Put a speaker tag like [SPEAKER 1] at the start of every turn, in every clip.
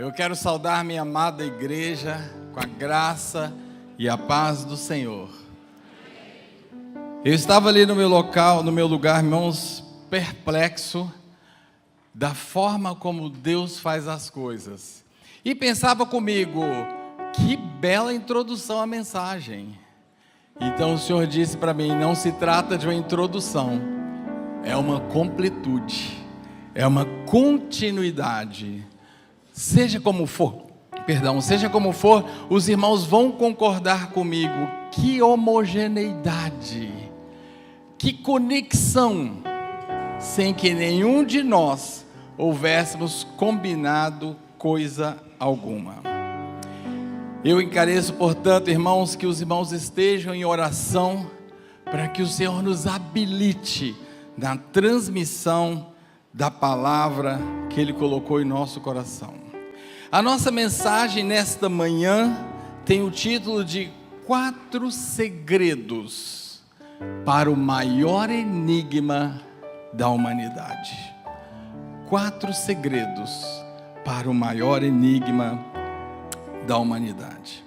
[SPEAKER 1] Eu quero saudar minha amada igreja com a graça e a paz do Senhor. Eu estava ali no meu local, no meu lugar, irmãos, perplexo da forma como Deus faz as coisas. E pensava comigo, que bela introdução à mensagem. Então o Senhor disse para mim, não se trata de uma introdução, é uma completude, é uma continuidade. Seja como for, os irmãos vão concordar comigo, que homogeneidade, que conexão, sem que nenhum de nós houvéssemos combinado coisa alguma. Eu encareço, portanto, irmãos, que os irmãos estejam em oração, para que o Senhor nos habilite na transmissão da palavra que Ele colocou em nosso coração. A nossa mensagem nesta manhã tem o título de 4 segredos para o maior enigma da humanidade. 4 segredos para o maior enigma da humanidade.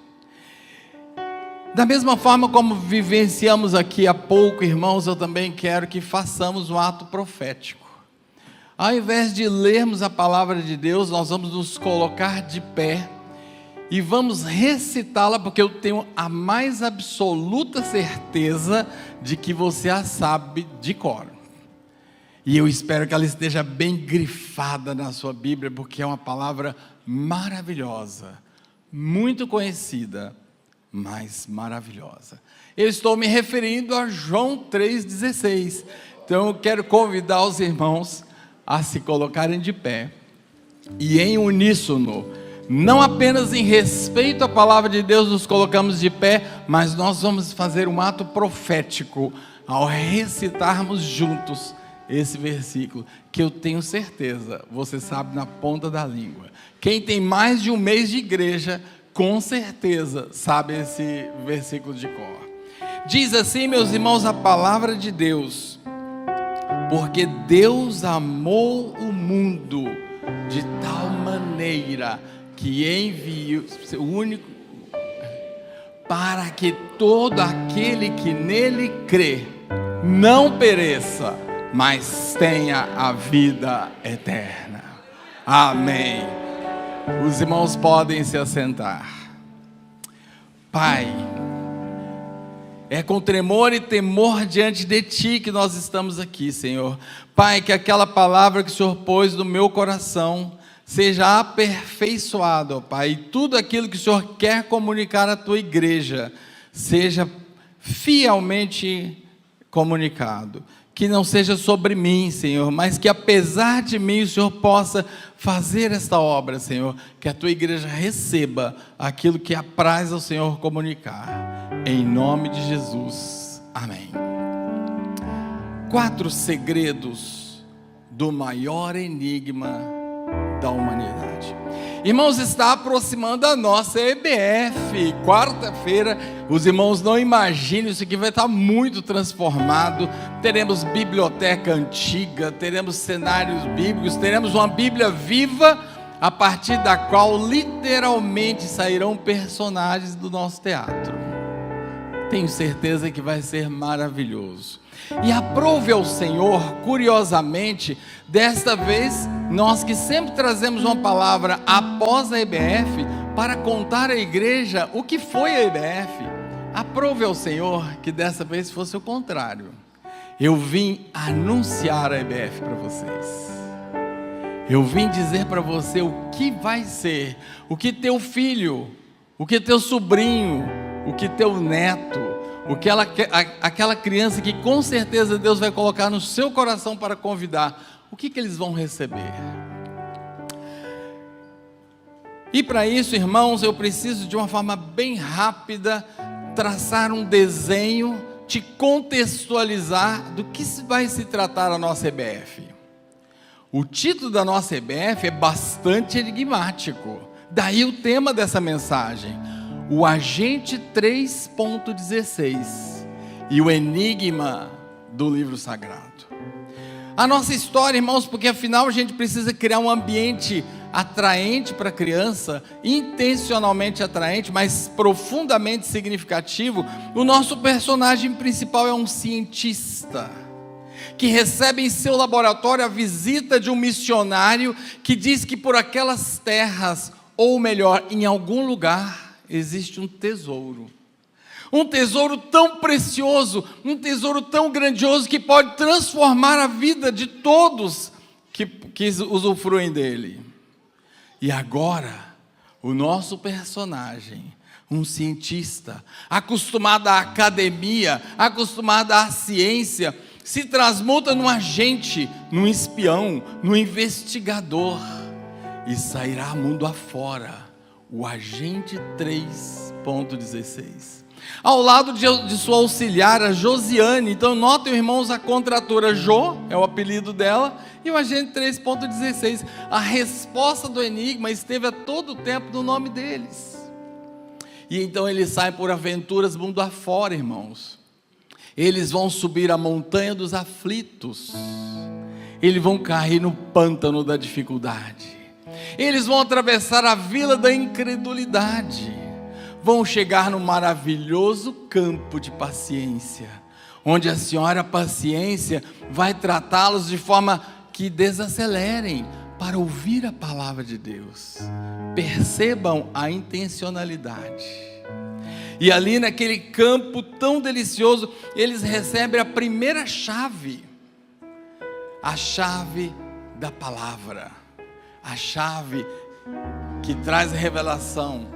[SPEAKER 1] Da mesma forma como vivenciamos aqui há pouco, irmãos, eu também quero que façamos um ato profético. Ao invés de lermos a palavra de Deus, nós vamos nos colocar de pé e vamos recitá-la, porque eu tenho a mais absoluta certeza de que você a sabe de cor. E eu espero que ela esteja bem grifada na sua Bíblia, porque é uma palavra maravilhosa, muito conhecida, mas maravilhosa. Eu estou me referindo a João 3,16. Então eu quero convidar os irmãos a se colocarem de pé e em uníssono, não apenas em respeito à palavra de Deus nos colocamos de pé, mas nós vamos fazer um ato profético ao recitarmos juntos esse versículo, que eu tenho certeza, você sabe na ponta da língua. Quem tem mais de um mês de igreja, com certeza sabe esse versículo de cor. Diz assim, meus irmãos, a palavra de Deus: porque Deus amou o mundo de tal maneira que enviou seu único, para que todo aquele que nele crê não pereça, mas tenha a vida eterna. Amém. Os irmãos podem se assentar. Pai, é com tremor e temor diante de Ti que nós estamos aqui, Senhor. Pai, que aquela palavra que o Senhor pôs no meu coração seja aperfeiçoada, ó Pai, e tudo aquilo que o Senhor quer comunicar à Tua igreja seja fielmente comunicado. Que não seja sobre mim, Senhor, mas que apesar de mim o Senhor possa fazer esta obra, Senhor, que a Tua igreja receba aquilo que apraz ao Senhor comunicar, em nome de Jesus, amém. 4 segredos do maior enigma da humanidade. Irmãos, está aproximando a nossa EBF, quarta-feira. Os irmãos não imaginam, isso aqui vai estar muito transformado. Teremos biblioteca antiga, teremos cenários bíblicos, teremos uma Bíblia viva, a partir da qual literalmente sairão personagens do nosso teatro. Tenho certeza que vai ser maravilhoso. E aprove ao Senhor, curiosamente, desta vez, nós que sempre trazemos uma palavra após a EBF, para contar à igreja o que foi a EBF, aprove ao Senhor que dessa vez fosse o contrário. Eu vim anunciar a EBF para vocês. Eu vim dizer para você o que vai ser, o que teu filho, o que teu sobrinho, o que teu neto, aquela criança que com certeza Deus vai colocar no seu coração para convidar, o que eles vão receber? E para isso, irmãos, eu preciso de uma forma bem rápida traçar um desenho, te contextualizar do que vai se tratar a nossa EBF. O título da nossa EBF é bastante enigmático, daí o tema dessa mensagem: o agente 3.16 e o enigma do livro sagrado. A nossa história, irmãos, porque afinal a gente precisa criar um ambiente atraente para a criança, intencionalmente atraente, mas profundamente significativo, o nosso personagem principal é um cientista, que recebe em seu laboratório a visita de um missionário que diz que por aquelas terras, ou melhor, em algum lugar, existe um tesouro. Um tesouro tão precioso, um tesouro tão grandioso que pode transformar a vida de todos que usufruem dele. E agora, o nosso personagem, um cientista, acostumado à academia, acostumado à ciência, se transmuta num agente, num espião, num investigador, e sairá mundo afora, o agente 3.16. Ao lado de sua auxiliar, a Josiane. Então notem, irmãos, a contratora Jo, é o apelido dela, e o agente 3.16. A resposta do enigma esteve a todo o tempo no nome deles. E então eles saem por aventuras mundo afora, irmãos. Eles vão subir a montanha dos aflitos, eles vão cair no pântano da dificuldade, eles vão atravessar a vila da incredulidade, vão chegar no maravilhoso campo de paciência, onde a senhora paciência vai tratá-los de forma que desacelerem para ouvir a palavra de Deus. Percebam a intencionalidade. E ali naquele campo tão delicioso, eles recebem a primeira chave, a chave da palavra, a chave que traz revelação,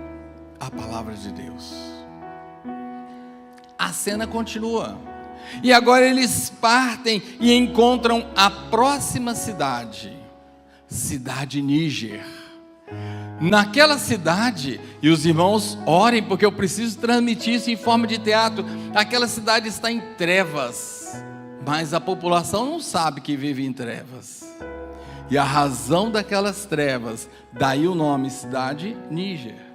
[SPEAKER 1] a palavra de Deus. A cena continua, e agora eles partem e encontram a próxima cidade, cidade Níger. Naquela cidade, e os irmãos orem, porque eu preciso transmitir isso em forma de teatro, aquela cidade está em trevas, mas a população não sabe que vive em trevas, e a razão daquelas trevas, daí o nome cidade Níger.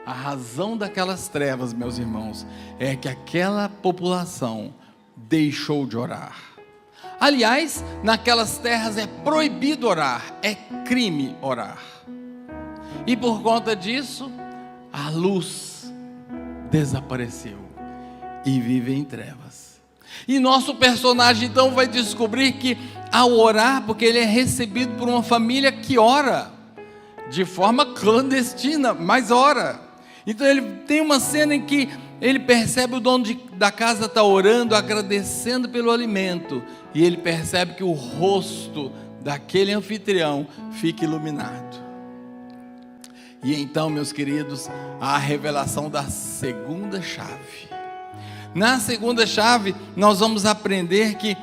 [SPEAKER 1] A razão daquelas trevas, meus irmãos, é que aquela população deixou de orar. Aliás, naquelas terras é proibido orar, é crime orar. E por conta disso, a luz desapareceu e vive em trevas. E nosso personagem então vai descobrir que ao orar, porque ele é recebido por uma família que ora, de forma clandestina, mas ora. Então ele tem uma cena em que ele percebe o dono da casa está orando, agradecendo pelo alimento, e ele percebe que o rosto daquele anfitrião fica iluminado. E então, meus queridos, a revelação da segunda chave. Na segunda chave, nós vamos aprender que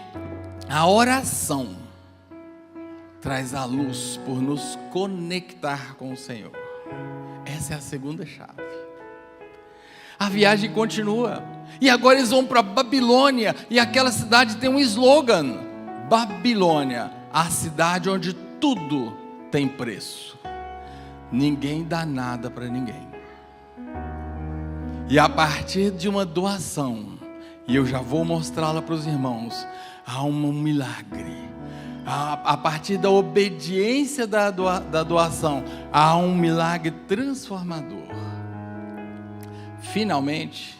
[SPEAKER 1] a oração traz a luz por nos conectar com o Senhor. Essa é a segunda chave. A viagem continua, e agora eles vão para Babilônia, e aquela cidade tem um slogan: Babilônia, a cidade onde tudo tem preço. Ninguém dá nada para ninguém. E a partir de uma doação, e eu já vou mostrá-la para os irmãos, há um milagre. A partir da obediência da doação, há um milagre transformador. Finalmente,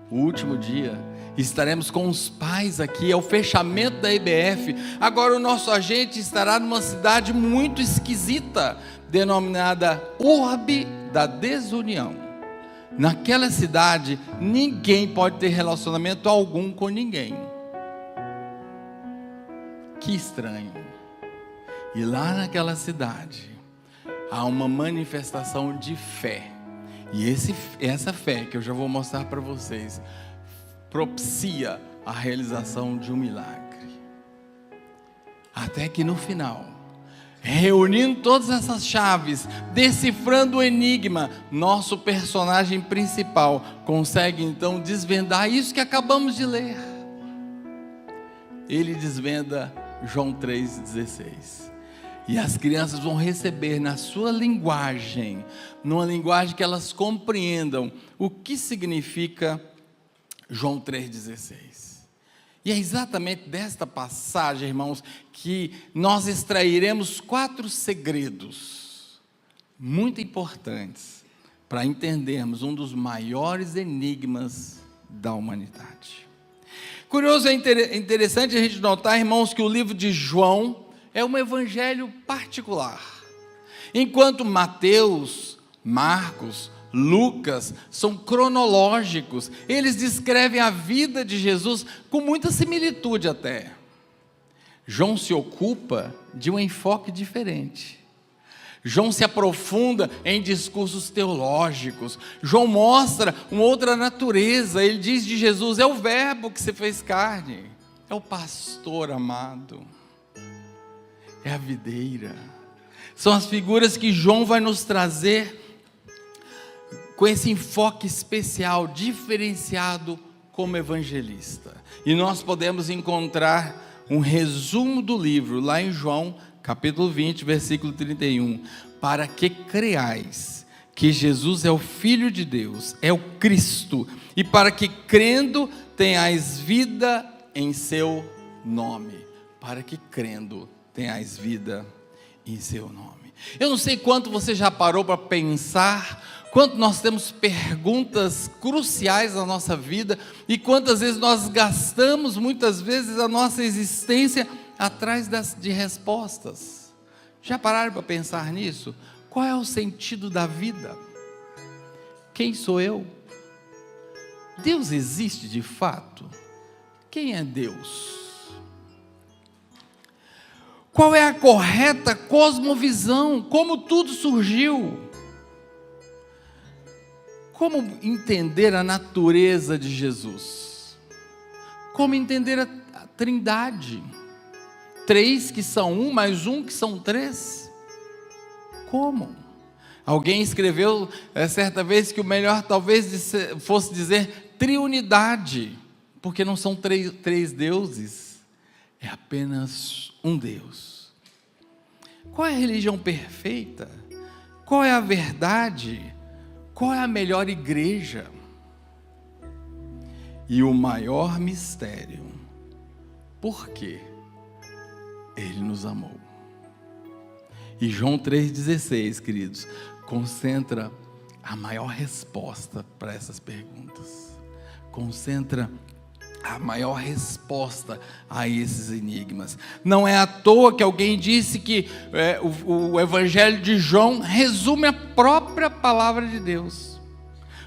[SPEAKER 1] o último dia, estaremos com os pais aqui, é o fechamento da IBF. Agora o nosso agente estará numa cidade muito esquisita, denominada Urbe da Desunião. Naquela cidade, ninguém pode ter relacionamento algum com ninguém. Que estranho. E lá naquela cidade, há uma manifestação de fé. E essa fé, que eu já vou mostrar para vocês, propicia a realização de um milagre. Até que no final, reunindo todas essas chaves, decifrando o enigma, nosso personagem principal consegue então desvendar isso que acabamos de ler. Ele desvenda João 3,16. E as crianças vão receber na sua linguagem, numa linguagem que elas compreendam, o que significa João 3,16. E é exatamente desta passagem, irmãos, que nós extrairemos 4 segredos muito importantes para entendermos um dos maiores enigmas da humanidade. Curioso e interessante a gente notar, irmãos, que o livro de João é um evangelho particular. Enquanto Mateus, Marcos, Lucas são cronológicos, eles descrevem a vida de Jesus com muita similitude até. João se ocupa de um enfoque diferente. João se aprofunda em discursos teológicos. João mostra uma outra natureza. Ele diz de Jesus: é o verbo que se fez carne, é o pastor amado, é a videira. São as figuras que João vai nos trazer com esse enfoque especial, diferenciado como evangelista. E nós podemos encontrar um resumo do livro lá em João capítulo 20, versículo 31, para que creais que Jesus é o Filho de Deus, é o Cristo, e para que crendo tenhais vida em seu nome. Para que crendo tenhais vida em seu nome. Eu não sei quanto você já parou para pensar, quanto nós temos perguntas cruciais na nossa vida, e quantas vezes nós gastamos, muitas vezes, a nossa existência atrás de respostas. Já pararam para pensar nisso? Qual é o sentido da vida? Quem sou eu? Deus existe de fato? Quem é Deus? Qual é a correta cosmovisão? Como tudo surgiu? Como entender a natureza de Jesus? Como entender a Trindade? 3 que são 1, mais 1 que são 3? Como? Alguém escreveu certa vez que o melhor talvez fosse dizer triunidade, porque não são três deuses, é apenas um Deus. Qual é a religião perfeita? Qual é a verdade? Qual é a melhor igreja? E o maior mistério, por quê? Ele nos amou. E João 3,16, queridos, concentra a maior resposta para essas perguntas. Concentra a maior resposta a esses enigmas. Não é à toa que alguém disse que o Evangelho de João resume a própria palavra de Deus.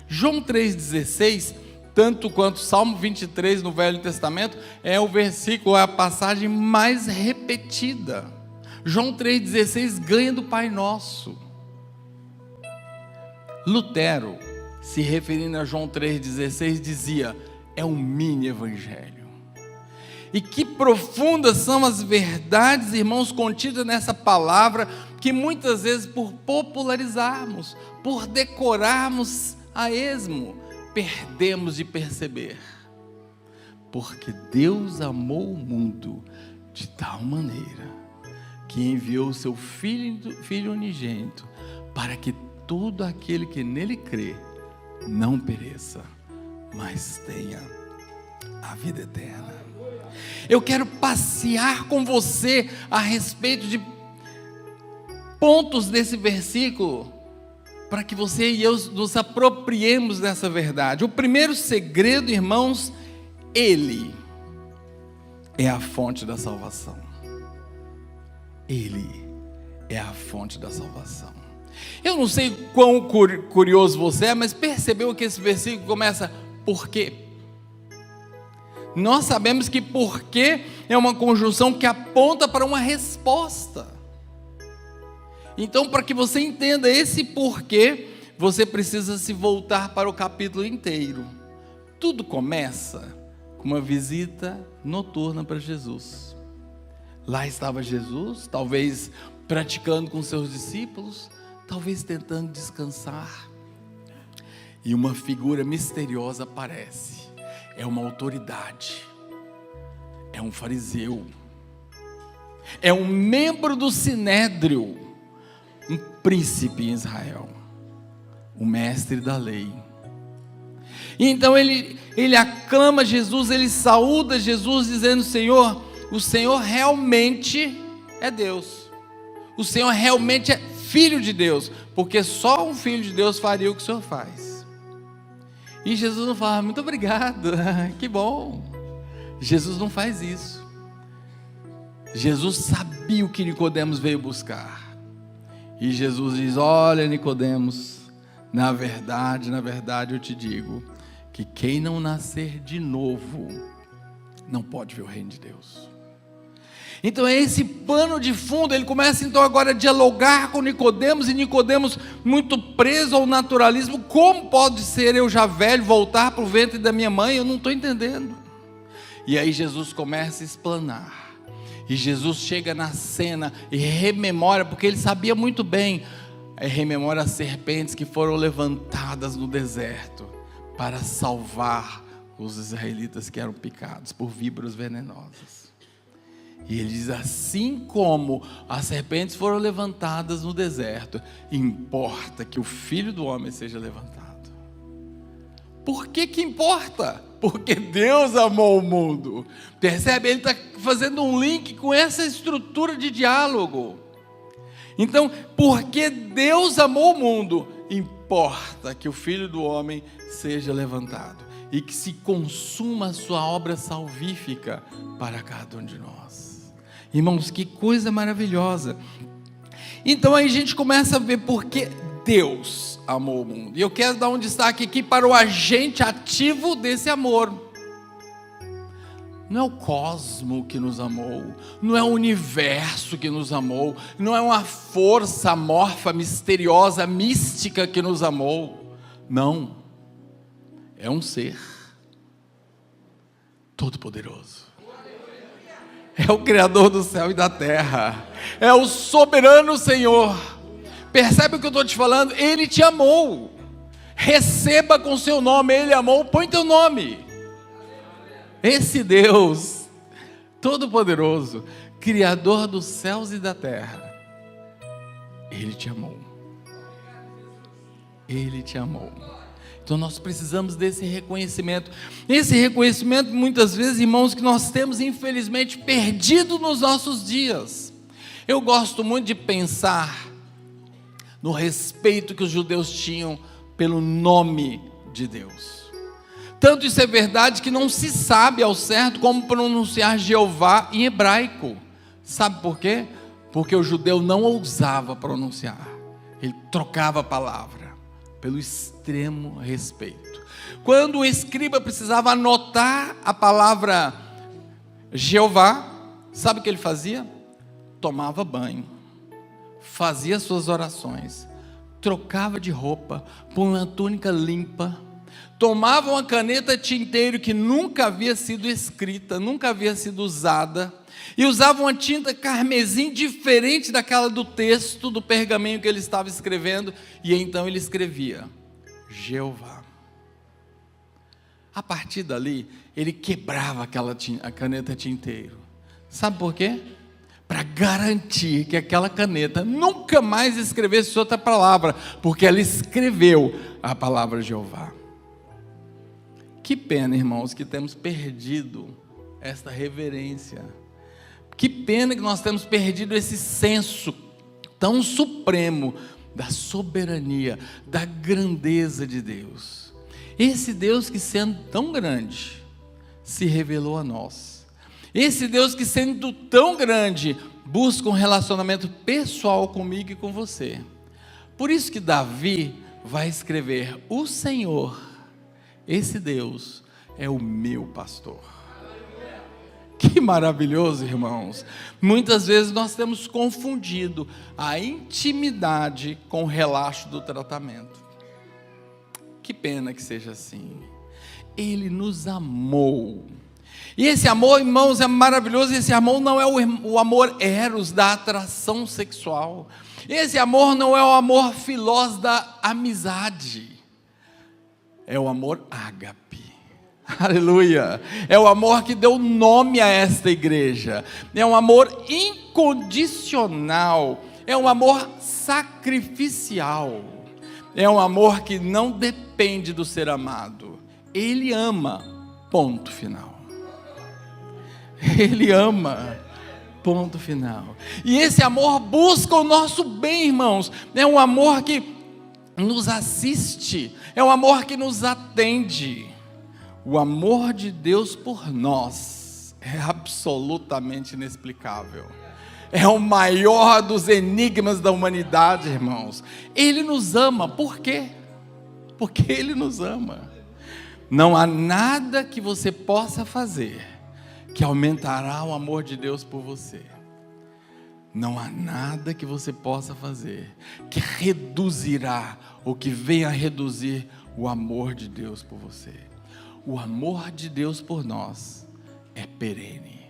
[SPEAKER 1] João 3,16, tanto quanto Salmo 23 no Velho Testamento, é o versículo, é a passagem mais repetida. João 3,16 ganha do Pai Nosso. Lutero, se referindo a João 3,16, dizia: é um mini evangelho. E que profundas são as verdades, irmãos, contidas nessa palavra, que muitas vezes por popularizarmos, por decorarmos a esmo, perdemos de perceber. Porque Deus amou o mundo de tal maneira que enviou o seu Filho unigênito, para que todo aquele que nele crê não pereça, mas tenha a vida eterna. Eu quero passear com você a respeito de pontos desse versículo, para que você e eu nos apropriemos dessa verdade. O primeiro segredo, irmãos, Ele é a fonte da salvação. Ele é a fonte da salvação. Eu não sei quão curioso você é, mas percebeu que esse versículo começa: por quê? Nós sabemos que porquê é uma conjunção que aponta para uma resposta. Então, para que você entenda esse porquê, você precisa se voltar para o capítulo inteiro. Tudo começa com uma visita noturna para Jesus. Lá estava Jesus, talvez praticando com seus discípulos, talvez tentando descansar. E uma figura misteriosa aparece. É uma autoridade, é um fariseu, é um membro do Sinédrio, um príncipe em Israel, o mestre da lei. E então ele aclama Jesus, ele saúda Jesus dizendo: Senhor, o Senhor realmente é Deus, o Senhor realmente é filho de Deus, porque só um filho de Deus faria o que o Senhor faz. E Jesus não fala, muito obrigado, que bom. Jesus não faz isso. Jesus sabia o que Nicodemos veio buscar. E Jesus diz, olha Nicodemos, na verdade eu te digo, que quem não nascer de novo, não pode ver o reino de Deus. Então é esse pano de fundo. Ele começa então agora a dialogar com Nicodemos, e Nicodemos muito preso ao naturalismo. Como pode ser eu já velho voltar para o ventre da minha mãe? Eu não estou entendendo. E aí Jesus começa a explanar, e Jesus chega na cena e rememora, porque ele sabia muito bem, rememora as serpentes que foram levantadas no deserto para salvar os israelitas que eram picados por víboras venenosas. E ele diz, assim como as serpentes foram levantadas no deserto, importa que o Filho do Homem seja levantado. Por que importa? Porque Deus amou o mundo. Percebe? Ele está fazendo um link com essa estrutura de diálogo. Então, porque Deus amou o mundo, importa que o Filho do Homem seja levantado e que se consuma a sua obra salvífica para cada um de nós. Irmãos, que coisa maravilhosa. Então aí a gente começa a ver porque Deus amou o mundo. E eu quero dar um destaque aqui para o agente ativo desse amor. Não é o cosmo que nos amou, não é o universo que nos amou, não é uma força amorfa, misteriosa, mística que nos amou. Não, é um ser todo-poderoso. É o Criador do céu e da terra, é o soberano Senhor. Percebe o que eu estou te falando? Ele te amou. Receba com seu nome. Ele amou, põe teu nome. Esse Deus todo-poderoso, Criador dos céus e da terra, Ele te amou. Ele te amou. Então nós precisamos desse reconhecimento. Esse reconhecimento, muitas vezes, irmãos, que nós temos infelizmente perdido nos nossos dias. Eu gosto muito de pensar no respeito que os judeus tinham pelo nome de Deus. Tanto isso é verdade que não se sabe ao certo como pronunciar Jeová em hebraico. Sabe por quê? Porque o judeu não ousava pronunciar. Ele trocava a palavra pelo extremo respeito. Quando o escriba precisava anotar a palavra Jeová, sabe o que ele fazia? Tomava banho, fazia suas orações, trocava de roupa, põe uma túnica limpa, tomava uma caneta tinteiro que nunca havia sido escrita, nunca havia sido usada, e usava uma tinta carmesim diferente daquela do texto, do pergaminho que ele estava escrevendo, e então ele escrevia Jeová. A partir dali, ele quebrava a caneta tinteiro. Sabe por quê? Para garantir que aquela caneta nunca mais escrevesse outra palavra, porque ela escreveu a palavra Jeová. Que pena, irmãos, que temos perdido esta reverência. Que pena que nós temos perdido esse senso tão supremo da soberania, da grandeza de Deus. Esse Deus que, sendo tão grande, se revelou a nós. Esse Deus que, sendo tão grande, busca um relacionamento pessoal comigo e com você. Por isso que Davi vai escrever: o Senhor, esse Deus, é o meu pastor. Que maravilhoso, irmãos. Muitas vezes nós temos confundido a intimidade com o relaxo do tratamento. Que pena que seja assim. Ele nos amou. E esse amor, irmãos, é maravilhoso. Esse amor não é o amor eros da atração sexual. Esse amor não é o amor filós da amizade. É o amor ágape. Aleluia. É o amor que deu nome a esta igreja. É um amor incondicional. É um amor sacrificial. É um amor que não depende do ser amado. Ele ama, ponto final. Ele ama. Ponto final. E esse amor busca o nosso bem, irmãos. É um amor que nos assiste, é um amor que nos atende. O amor de Deus por nós é absolutamente inexplicável. É o maior dos enigmas da humanidade, irmãos. Ele nos ama, por quê? Porque Ele nos ama. Não há nada que você possa fazer que aumentará o amor de Deus por você. Não há nada que você possa fazer que reduzirá ou que venha a reduzir o amor de Deus por você. O amor de Deus por nós é perene.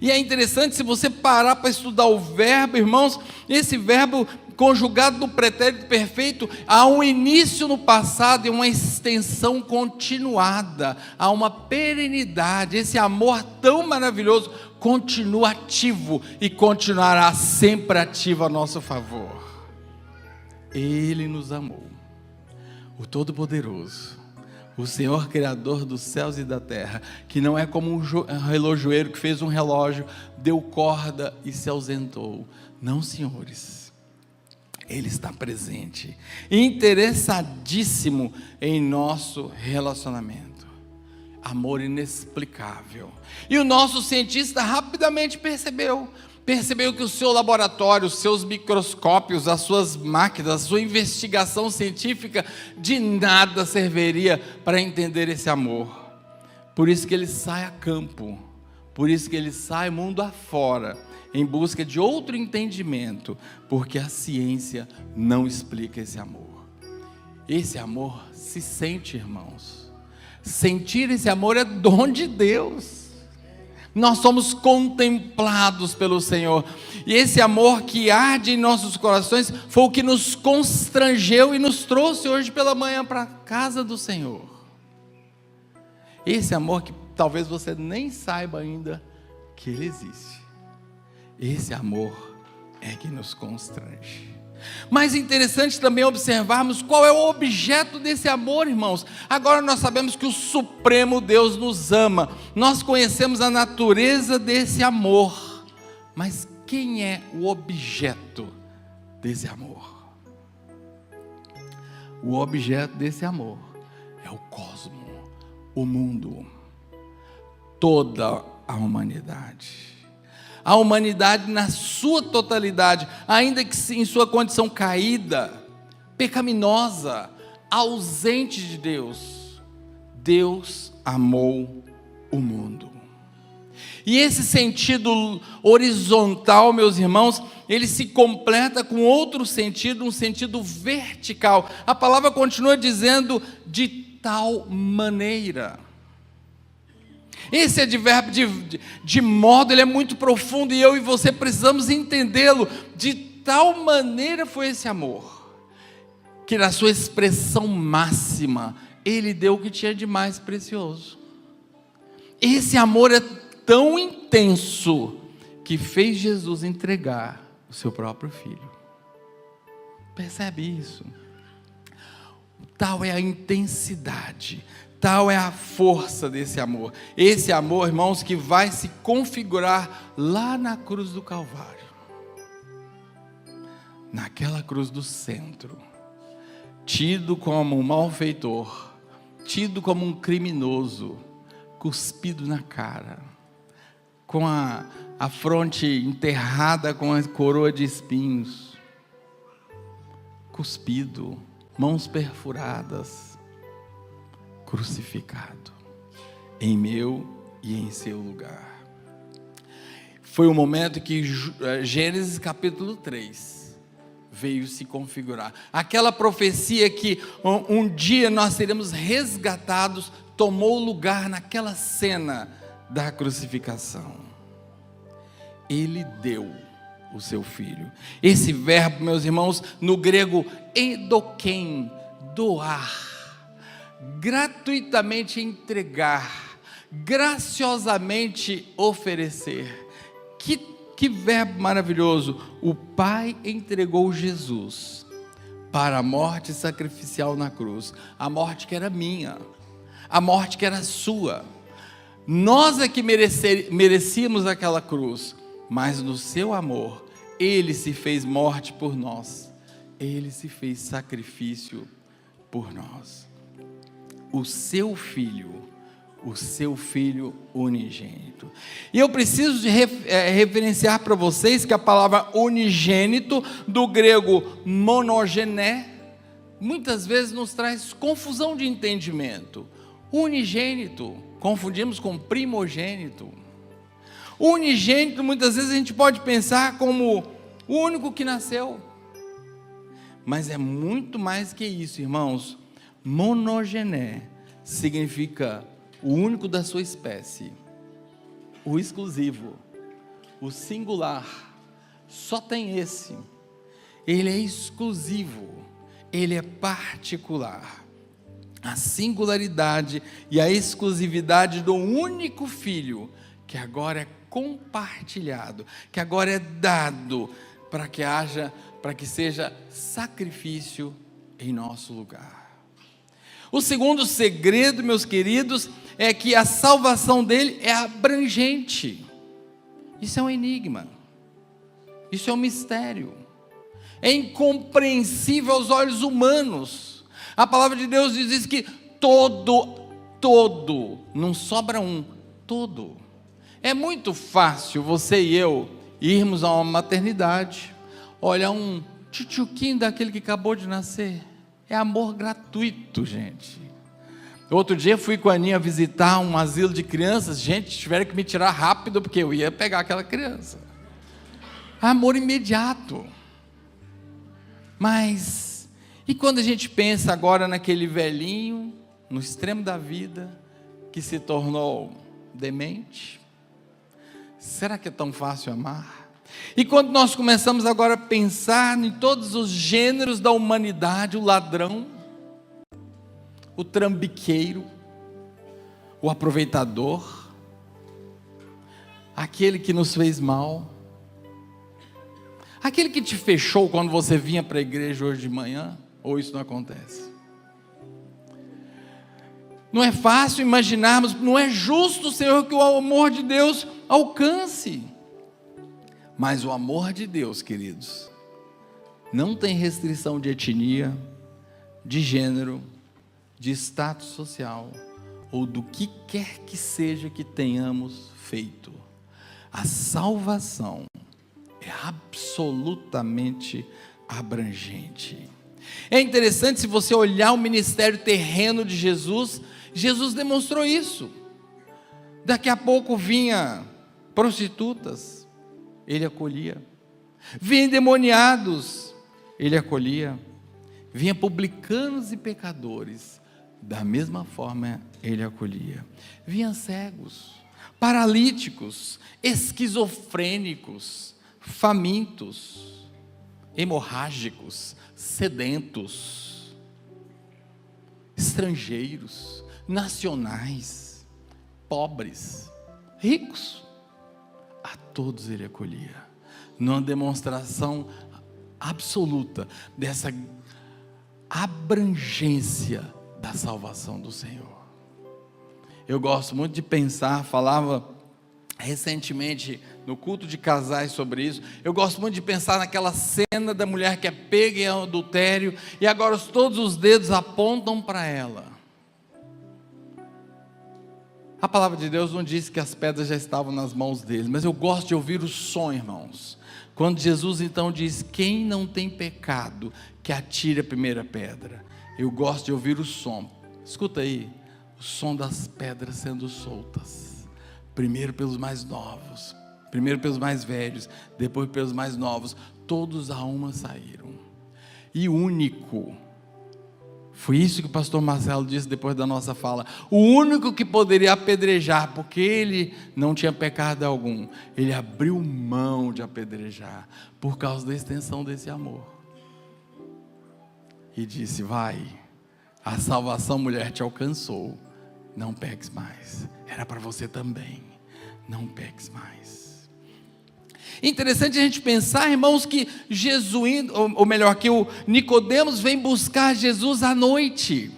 [SPEAKER 1] E é interessante, se você parar para estudar o verbo, irmãos, esse verbo conjugado no pretérito perfeito, há um início no passado e uma extensão continuada, há uma perenidade. Esse amor tão maravilhoso continua ativo e continuará sempre ativo a nosso favor. Ele nos amou, o Todo-Poderoso, o Senhor Criador dos céus e da terra, que não é como um relojoeiro que fez um relógio, deu corda e se ausentou. Não, senhores, Ele está presente, interessadíssimo em nosso relacionamento. Amor inexplicável. E o nosso cientista rapidamente percebeu que o seu laboratório, os seus microscópios, as suas máquinas, a sua investigação científica de nada serviria para entender esse amor. Por isso que ele sai a campo, por isso que ele sai mundo afora, em busca de outro entendimento, porque a ciência não explica esse amor. Esse amor se sente, irmãos. Sentir esse amor é dom de Deus. Nós somos contemplados pelo Senhor, e esse amor que arde em nossos corações foi o que nos constrangeu e nos trouxe hoje pela manhã para a casa do Senhor. Esse amor que talvez você nem saiba ainda que ele existe. Esse amor é que nos constrange. Mas é interessante também observarmos qual é o objeto desse amor, irmãos. Agora nós sabemos que o Supremo Deus nos ama, nós conhecemos a natureza desse amor, mas quem é o objeto desse amor? O objeto desse amor é o cosmo, o mundo, toda a humanidade. A humanidade na sua totalidade, ainda que em sua condição caída, pecaminosa, ausente de Deus, Deus amou o mundo. E esse sentido horizontal, meus irmãos, ele se completa com outro sentido, um sentido vertical. A palavra continua dizendo de tal maneira. Esse advérbio de modo, ele é muito profundo, e eu e você precisamos entendê-lo. De tal maneira foi esse amor, que na sua expressão máxima, ele deu o que tinha de mais precioso. Esse amor é tão intenso, que fez Jesus entregar o seu próprio filho. Percebe isso? Tal é a intensidade, tal é a força desse amor. Esse amor, irmãos, que vai se configurar lá na cruz do Calvário. Naquela cruz do centro, tido como um malfeitor, tido como um criminoso, cuspido na cara, com a fronte enterrada com a coroa de espinhos, cuspido, mãos perfuradas, crucificado, em meu e em seu lugar. Foi o momento que Gênesis capítulo 3 veio se configurar. Aquela profecia que um dia nós seremos resgatados, tomou lugar naquela cena da crucificação. Ele deu o seu filho. Esse verbo, meus irmãos, no grego edoquém, doar, gratuitamente entregar, graciosamente oferecer. Que verbo maravilhoso! O Pai entregou Jesus para a morte sacrificial na cruz, a morte que era minha, a morte que era sua. Nós é que merecíamos aquela cruz, mas no seu amor, Ele se fez morte por nós, Ele se fez sacrifício por nós. O seu Filho unigênito. E eu preciso de referenciar para vocês que a palavra unigênito, do grego monogené, muitas vezes nos traz confusão de entendimento. Unigênito, confundimos com primogênito. Unigênito, muitas vezes a gente pode pensar como o único que nasceu, mas é muito mais que isso, irmãos. Monogené significa o único da sua espécie, o exclusivo, o singular, só tem esse. Ele é exclusivo, ele é particular. A singularidade e a exclusividade do único Filho, que agora é compartilhado, que agora é dado para que seja sacrifício em nosso lugar. O segundo segredo, meus queridos, é que a salvação dele é abrangente. Isso é um enigma, isso é um mistério, é incompreensível aos olhos humanos. A palavra de Deus diz que todo, não sobra um, todo. É muito fácil você e eu irmos a uma maternidade, olhar um tchutchuquinho daquele que acabou de nascer. É amor gratuito, gente. Outro dia fui com a Aninha visitar um asilo de crianças. Gente, tiveram que me tirar rápido, porque eu ia pegar aquela criança. Amor imediato. Mas, e quando a gente pensa agora naquele velhinho, no extremo da vida, que se tornou demente? Será que é tão fácil amar? E quando nós começamos agora a pensar em todos os gêneros da humanidade, o ladrão, o trambiqueiro, o aproveitador, aquele que nos fez mal, aquele que te fechou quando você vinha para a igreja hoje de manhã, ou isso não acontece? Não é fácil imaginarmos, não é justo, Senhor, que o amor de Deus alcance. Mas o amor de Deus, queridos, não tem restrição de etnia, de gênero, de status social, ou do que quer que seja que tenhamos feito. A salvação é absolutamente abrangente. É interessante, se você olhar o ministério terreno de Jesus, Jesus demonstrou isso. Daqui a pouco vinha prostitutas, ele acolhia. Vinha endemoniados, ele acolhia. Vinha publicanos e pecadores, da mesma forma ele acolhia. Vinha cegos, paralíticos, esquizofrênicos, famintos, hemorrágicos, sedentos, estrangeiros, nacionais, pobres, ricos. A todos ele acolhia, numa demonstração absoluta dessa abrangência da salvação do Senhor. Eu gosto muito de pensar, falava recentemente no culto de casais sobre isso. Eu gosto muito de pensar naquela cena da mulher que é pega em adultério e agora todos os dedos apontam para ela. A palavra de Deus não diz que as pedras já estavam nas mãos deles, mas eu gosto de ouvir o som, irmãos. Quando Jesus então diz: quem não tem pecado, que atire a primeira pedra. Eu gosto de ouvir o som. Escuta aí, o som das pedras sendo soltas. Primeiro pelos mais novos, primeiro pelos mais velhos, depois pelos mais novos. Todos a uma saíram. E único. Foi isso que o pastor Marcelo disse depois da nossa fala. O único que poderia apedrejar, porque ele não tinha pecado algum, ele abriu mão de apedrejar, por causa da extensão desse amor. E disse: vai, a salvação, mulher, te alcançou, não peques mais. Era para você também, não peques mais. Interessante a gente pensar, irmãos, que Jesus, ou melhor, que o Nicodemos vem buscar Jesus à noite.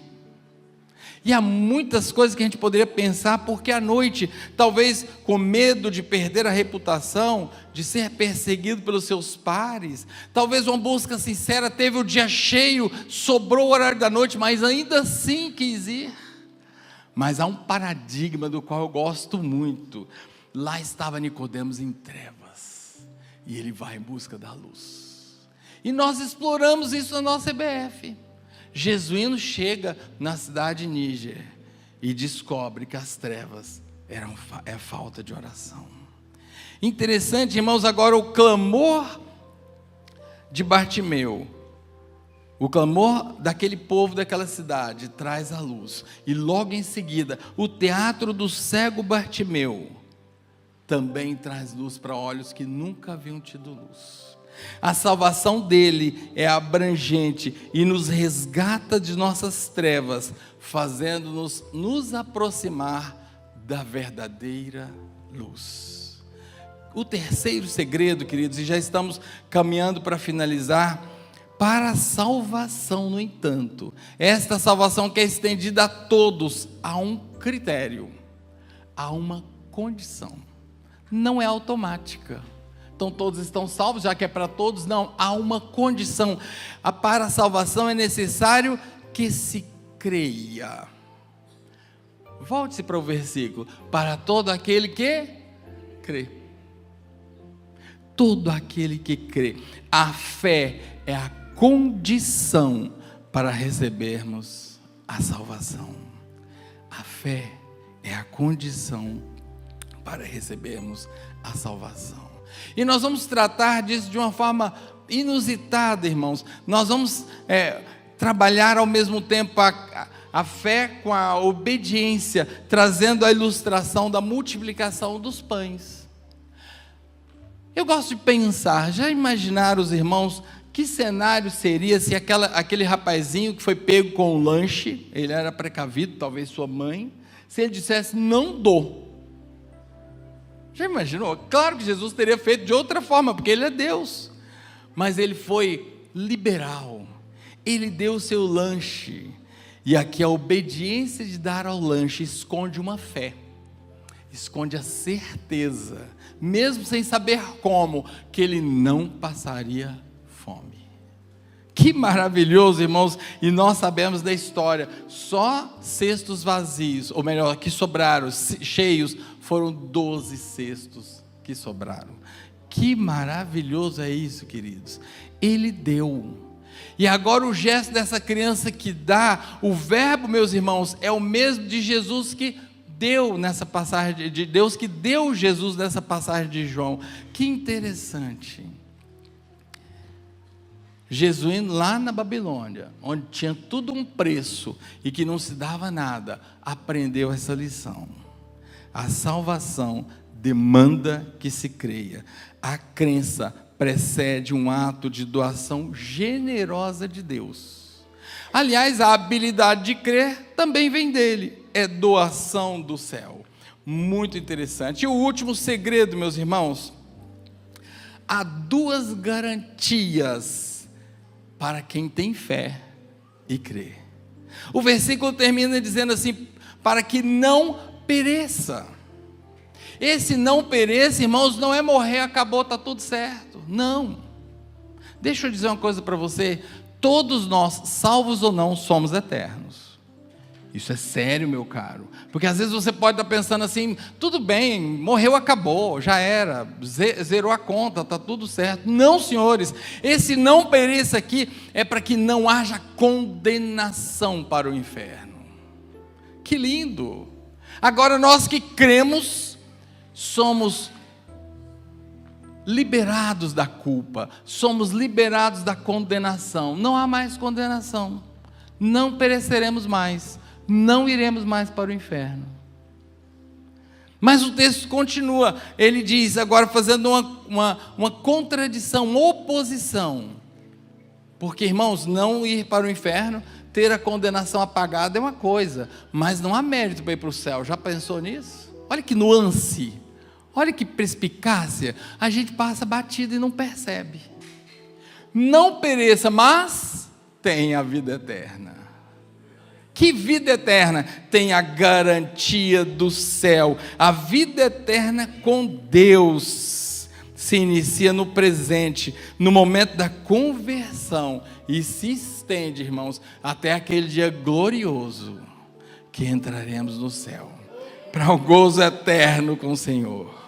[SPEAKER 1] E há muitas coisas que a gente poderia pensar, porque à noite, talvez com medo de perder a reputação, de ser perseguido pelos seus pares, talvez uma busca sincera, teve o dia cheio, sobrou o horário da noite, mas ainda assim quis ir. Mas há um paradigma do qual eu gosto muito. Lá estava Nicodemos em trevas, e ele vai em busca da luz. E nós exploramos isso na nossa EBF. Jesuíno chega na cidade de Níger e descobre que as trevas é falta de oração. Interessante, irmãos, agora o clamor de Bartimeu, o clamor daquele povo daquela cidade traz a luz, e logo em seguida o teatro do cego Bartimeu também traz luz para olhos que nunca haviam tido luz. A salvação dele é abrangente e nos resgata de nossas trevas, fazendo-nos nos aproximar da verdadeira luz. O terceiro segredo, queridos, e já estamos caminhando para finalizar, para a salvação, no entanto, esta salvação que é estendida a todos, há um critério, há uma condição, não é automática. Então todos estão salvos, já que é para todos? Não, há uma condição. Para a salvação é necessário que se creia. Volte-se para o versículo. Para todo aquele que crê. Todo aquele que crê. A fé é a condição para recebermos a salvação. A fé é a condição para recebermos a salvação. E nós vamos tratar disso de uma forma inusitada, irmãos. Nós vamos trabalhar ao mesmo tempo a fé com a obediência, trazendo a ilustração da multiplicação dos pães. Eu gosto de pensar, já imaginaram os irmãos, que cenário seria se aquele rapazinho que foi pego com um lanche, ele era precavido, talvez sua mãe, se ele dissesse, não dou. Já imaginou? Claro que Jesus teria feito de outra forma, porque Ele é Deus. Mas Ele foi liberal. Ele deu o seu lanche. E aqui a obediência de dar ao lanche esconde uma fé. Esconde a certeza, mesmo sem saber como, que ele não passaria fome. Que maravilhoso, irmãos. E nós sabemos da história. Só cestos vazios, ou melhor, que sobraram, cheios, foram 12 cestos que sobraram. Que maravilhoso é isso, queridos. Ele deu. E agora o gesto dessa criança que dá, o verbo, meus irmãos, é o mesmo de Jesus que deu nessa passagem, de Deus que deu Jesus nessa passagem de João. Que interessante. Jesuíno lá na Babilônia, onde tinha tudo um preço e que não se dava nada, aprendeu essa lição. A salvação demanda que se creia. A crença precede um ato de doação generosa de Deus. Aliás, a habilidade de crer também vem dele. É doação do céu. Muito interessante. E o último segredo, meus irmãos. Há duas garantias para quem tem fé e crê. O versículo termina dizendo assim, para que não pereça. Esse não pereça, irmãos, não é morrer, acabou, está tudo certo. Não. Deixa eu dizer uma coisa para você. Todos nós, salvos ou não, somos eternos. Isso é sério, meu caro. Porque às vezes você pode estar pensando assim, tudo bem, morreu, acabou, já era, zerou a conta, está tudo certo. Não, senhores, esse não pereça aqui é para que não haja condenação para o inferno. Que lindo! Agora nós que cremos, somos liberados da culpa, somos liberados da condenação. Não há mais condenação, não pereceremos mais, não iremos mais para o inferno. Mas o texto continua, ele diz agora fazendo uma contradição, uma oposição, porque irmãos, não ir para o inferno, ter a condenação apagada é uma coisa, mas não há mérito para ir para o céu. Já pensou nisso? Olha que nuance, olha que perspicácia, a gente passa batido e não percebe. Não pereça, mas tenha a vida eterna. Que vida eterna? Tem a garantia do céu. A vida eterna com Deus se inicia no presente, no momento da conversão, e se estende, irmãos, até aquele dia glorioso que entraremos no céu, para o gozo eterno com o Senhor.